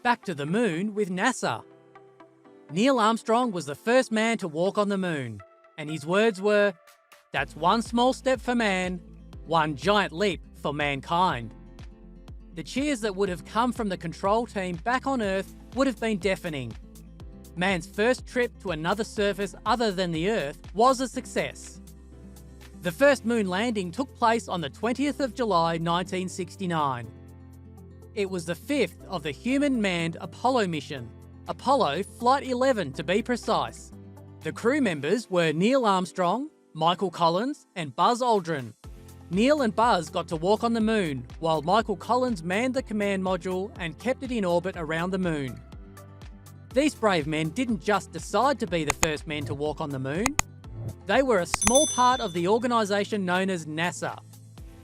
Back to the moon with NASA. Neil Armstrong was the first man to walk on the moon, and his words were, "That's one small step for man, one giant leap for mankind." The cheers that would have come from the control team back on Earth would have been deafening. Man's first trip to another surface other than the Earth was a success. The first moon landing took place on the 20th of July 1969. It was the fifth of the human-manned Apollo mission, Apollo Flight 11 to be precise. The crew members were Neil Armstrong, Michael Collins and Buzz Aldrin. Neil and Buzz got to walk on the moon, while Michael Collins manned the command module and kept it in orbit around the moon. These brave men didn't just decide to be the first men to walk on the moon. They were a small part of the organisation known as NASA,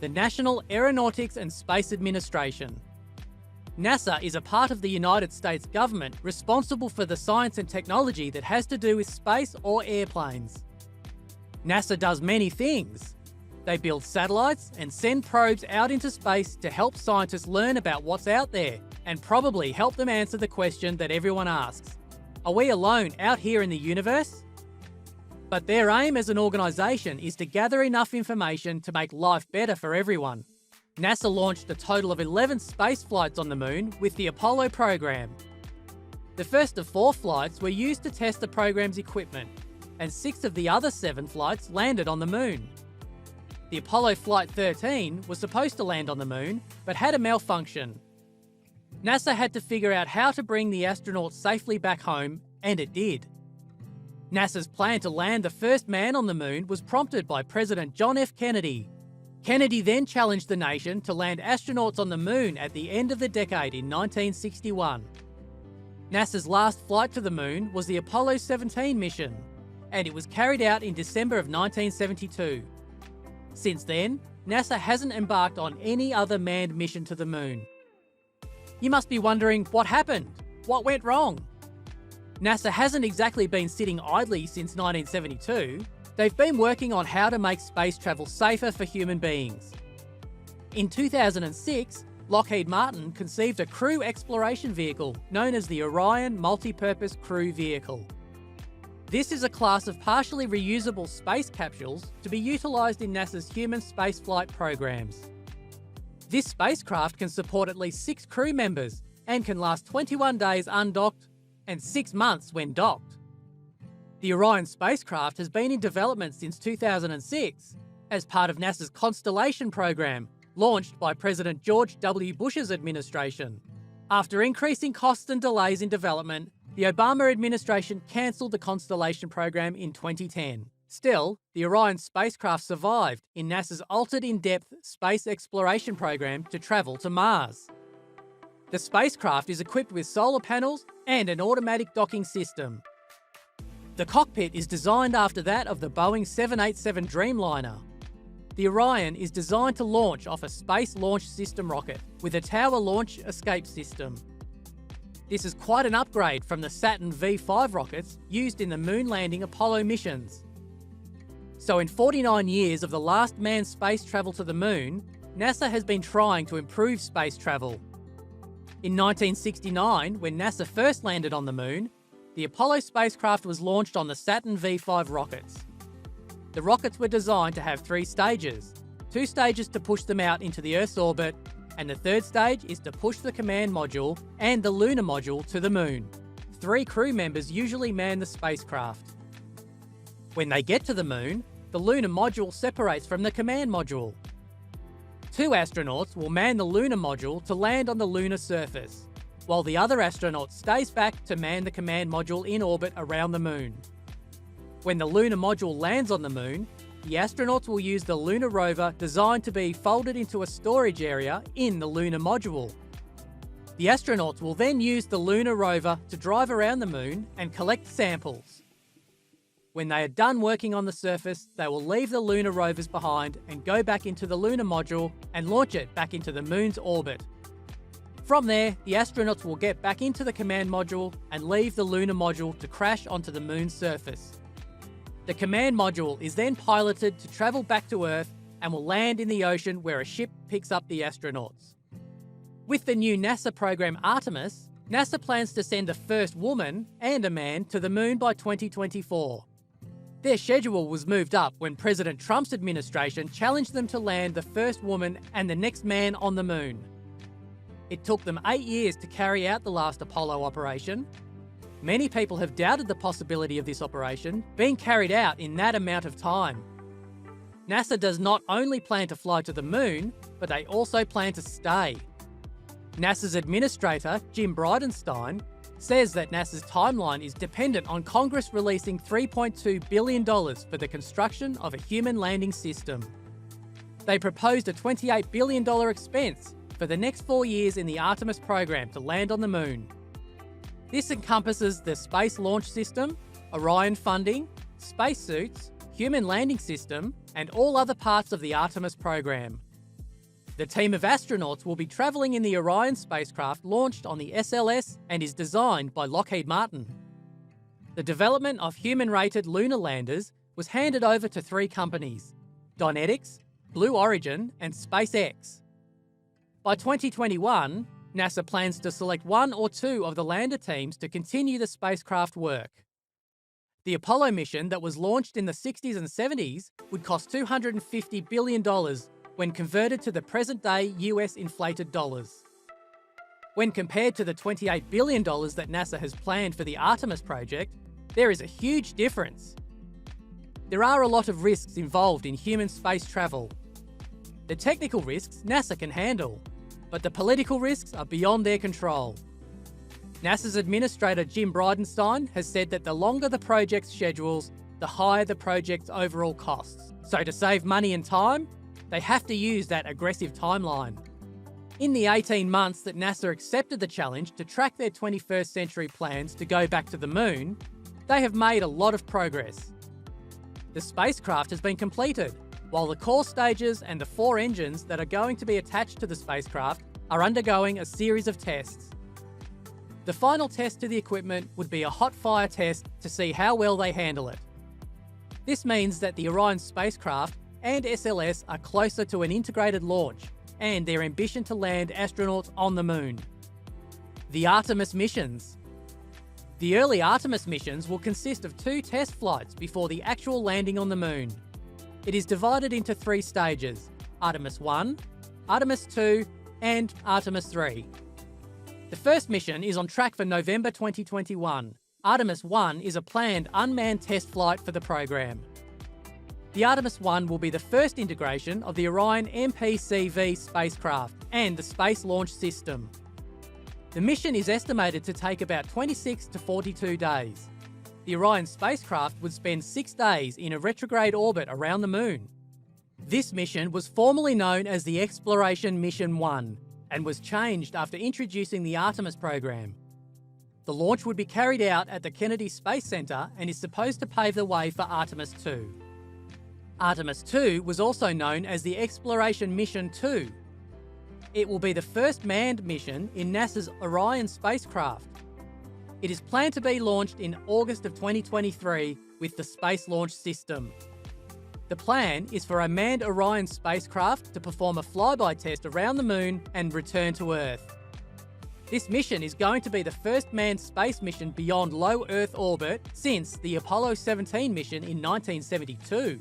the National Aeronautics and Space Administration. NASA is a part of the United States government responsible for the science and technology that has to do with space or airplanes. NASA does many things. They build satellites and send probes out into space to help scientists learn about what's out there and probably help them answer the question that everyone asks: are we alone out here in the universe? But their aim as an organisation is to gather enough information to make life better for everyone. NASA launched a total of 11 space flights on the moon with the Apollo program. The first of 4 flights were used to test the program's equipment, and 6 of the other 7 flights landed on the moon. The Apollo Flight 13 was supposed to land on the moon, but had a malfunction. NASA had to figure out how to bring the astronauts safely back home, and it did. NASA's plan to land the first man on the moon was prompted by President John F. Kennedy. Kennedy then challenged the nation to land astronauts on the moon at the end of the decade in 1961. NASA's last flight to the moon was the Apollo 17 mission, and it was carried out in December of 1972. Since then, NASA hasn't embarked on any other manned mission to the moon. You must be wondering, what happened? What went wrong? NASA hasn't exactly been sitting idly since 1972. They've been working on how to make space travel safer for human beings. In 2006, Lockheed Martin conceived a crew exploration vehicle known as the Orion Multi-Purpose Crew Vehicle. This is a class of partially reusable space capsules to be utilised in NASA's human spaceflight programs. This spacecraft can support at least 6 crew members and can last 21 days undocked and 6 months when docked. The Orion spacecraft has been in development since 2006 as part of NASA's Constellation program, launched by President George W. Bush's administration. After increasing costs and delays in development, the Obama administration cancelled the Constellation program in 2010. Still, the Orion spacecraft survived in NASA's Altered in-Depth Space Exploration program to travel to Mars. The spacecraft is equipped with solar panels and an automatic docking system. The cockpit is designed after that of the Boeing 787 Dreamliner. The Orion is designed to launch off a Space Launch System rocket with a tower launch escape system. This is quite an upgrade from the Saturn V5 rockets used in the moon landing Apollo missions. So in 49 years of the last manned space travel to the moon, NASA has been trying to improve space travel. In 1969, when NASA first landed on the moon, the Apollo spacecraft was launched on the Saturn V5 rockets. The rockets were designed to have 3 stages, 2 stages to push them out into the Earth's orbit, and the 3rd stage is to push the command module and the lunar module to the moon. 3 crew members usually man the spacecraft. When they get to the moon, the lunar module separates from the command module. 2 astronauts will man the lunar module to land on the lunar surface, while the other astronaut stays back to man the command module in orbit around the moon. When the lunar module lands on the moon, the astronauts will use the lunar rover designed to be folded into a storage area in the lunar module. The astronauts will then use the lunar rover to drive around the moon and collect samples. When they are done working on the surface, they will leave the lunar rovers behind and go back into the lunar module and launch it back into the moon's orbit. From there, the astronauts will get back into the command module and leave the lunar module to crash onto the moon's surface. The command module is then piloted to travel back to Earth and will land in the ocean where a ship picks up the astronauts. With the new NASA program Artemis, NASA plans to send the first woman and a man to the moon by 2024. Their schedule was moved up when President Trump's administration challenged them to land the first woman and the next man on the moon. It took them 8 years to carry out the last Apollo operation. Many people have doubted the possibility of this operation being carried out in that amount of time. NASA does not only plan to fly to the moon, but they also plan to stay. NASA's administrator, Jim Bridenstine, says that NASA's timeline is dependent on Congress releasing $3.2 billion for the construction of a human landing system. They proposed a $28 billion expense for the next 4 years in the Artemis program to land on the moon. This encompasses the Space Launch System, Orion funding, spacesuits, human landing system, and all other parts of the Artemis program. The team of astronauts will be travelling in the Orion spacecraft launched on the SLS and is designed by Lockheed Martin. The development of human-rated lunar landers was handed over to 3 companies: Dynetics, Blue Origin, and SpaceX. By 2021, NASA plans to select 1 or 2 of the lander teams to continue the spacecraft work. The Apollo mission that was launched in the 60s and 70s would cost $250 billion when converted to the present-day US inflated dollars. When compared to the $28 billion that NASA has planned for the Artemis project, there is a huge difference. There are a lot of risks involved in human space travel. The technical risks NASA can handle, but the political risks are beyond their control. NASA's administrator Jim Bridenstine has said that the longer the project's schedules, the higher the project's overall costs. So to save money and time, they have to use that aggressive timeline. In the 18 months that NASA accepted the challenge to track their 21st century plans to go back to the moon, they have made a lot of progress. The spacecraft has been completed, while the core stages and the 4 engines that are going to be attached to the spacecraft are undergoing a series of tests. The final test to the equipment would be a hot fire test to see how well they handle it. This means that the Orion spacecraft and SLS are closer to an integrated launch and their ambition to land astronauts on the moon. The Artemis Missions. The early Artemis missions will consist of 2 test flights before the actual landing on the moon. It is divided into 3 stages: Artemis I, Artemis II, and Artemis III. The first mission is on track for November 2021. Artemis I is a planned unmanned test flight for the program. The Artemis I will be the first integration of the Orion MPCV spacecraft and the Space Launch System. The mission is estimated to take about 26 to 42 days. The Orion spacecraft would spend 6 days in a retrograde orbit around the moon. This mission was formerly known as the Exploration Mission 1 and was changed after introducing the Artemis program. The launch would be carried out at the Kennedy Space Center and is supposed to pave the way for Artemis II. Artemis II was also known as the Exploration Mission 2. It will be the first manned mission in NASA's Orion spacecraft. It is planned to be launched in August of 2023 with the Space Launch System. The plan is for a manned Orion spacecraft to perform a flyby test around the moon and return to Earth. This mission is going to be the first manned space mission beyond low Earth orbit since the Apollo 17 mission in 1972.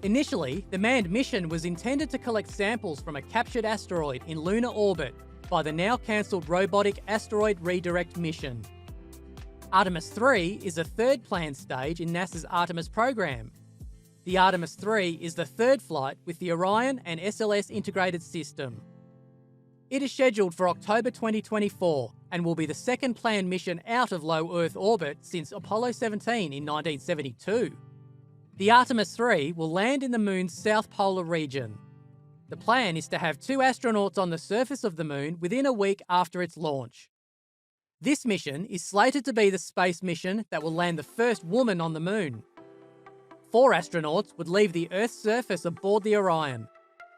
Initially, the manned mission was intended to collect samples from a captured asteroid in lunar orbit by the now-cancelled robotic asteroid redirect mission. Artemis III is the 3rd planned stage in NASA's Artemis program. The Artemis III is the 3rd flight with the Orion and SLS integrated system. It is scheduled for October 2024 and will be the 2nd planned mission out of low Earth orbit since Apollo 17 in 1972. The Artemis III will land in the moon's south polar region. The plan is to have 2 astronauts on the surface of the moon within a week after its launch. This mission is slated to be the space mission that will land the first woman on the moon. 4 astronauts would leave the Earth's surface aboard the Orion,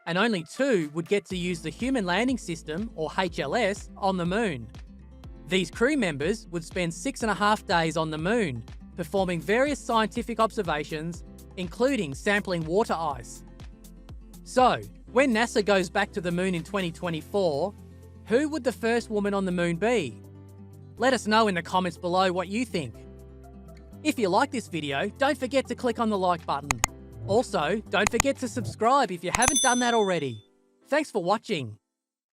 and only 2 would get to use the Human Landing System, or HLS, on the moon. These crew members would spend 6.5 days on the moon, performing various scientific observations, including sampling water ice. So, when NASA goes back to the moon in 2024, who would the first woman on the moon be, Let us know in the comments below what you think. If you like this video, don't forget to click on the like button. Also, don't forget to subscribe if you haven't done that already. Thanks for watching.